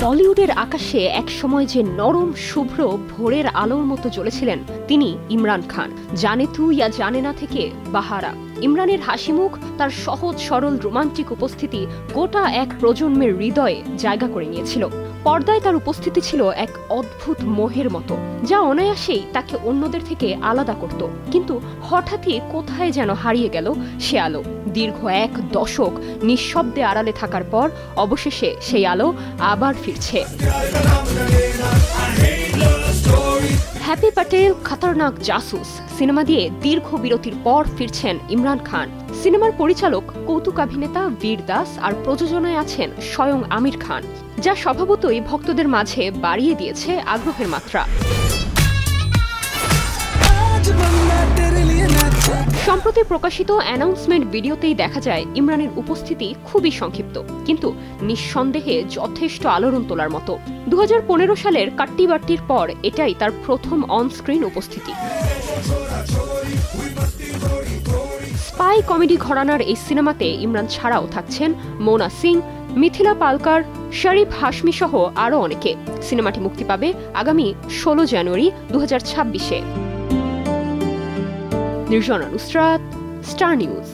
টলিউডের আকাশে একসময় যে নরম শুভ্র ভোরের আলোর মতো জ্বলেছিলেন তিনি ইমরান খান। জানে তু ইয়া জানে না থেকে বাহারা। ইমরানের হাসিমুখ, তার সহজ সরল রোমান্টিক উপস্থিতি গোটা এক প্রজন্মের হৃদয়ে জায়গা করে নিয়েছিল। পর্দায় তার উপস্থিতি ছিল এক অদ্ভুত মোহের মতো, যা অনায়াসেই তাকে অন্যদের থেকে আলাদা করত। কিন্তু হঠাৎই কোথায় যেন হারিয়ে গেল সে আলো। দীর্ঘ এক দশক নিঃশব্দে আড়ালে থাকার পর অবশেষে সেই আলো আবার ফিরছে। হ্যাপি প্যাটেল খতরনাক জাসুস সিনেমা দিয়ে দীর্ঘ বিরতির পর ফিরছেন ইমরান খান। সিনেমার পরিচালক কৌতুকাভিনেতা বীর দাস আর প্রযোজনায় আছেন স্বয়ং আমির খান, যা স্বভাবতই ভক্তদের মাঝে বাড়িয়ে দিয়েছে আগ্রহের মাত্রা। সম্প্রতি প্রকাশিত অ্যানাউন্সমেন্ট ভিডিওতেই দেখা যায় ইমরানের উপস্থিতি খুবই সংক্ষিপ্ত, কিন্তু নিঃসন্দেহে যথেষ্ট আলোড়ন তোলার মতো। 2015 সালের কাট্টি বাট্টির পর এটাই তার প্রথম অনস্ক্রিন উপস্থিতি। স্পাই কমেডি ঘরানার এই সিনেমাতে ইমরান ছাড়াও থাকছেন মোনা সিং, মিথিলা পালকার, শরীফ হাশমি সহ আরও অনেকে। সিনেমাটি মুক্তি পাবে আগামী 16 জানুয়ারি 2026-এ। Nirjana Nusrat, Star news.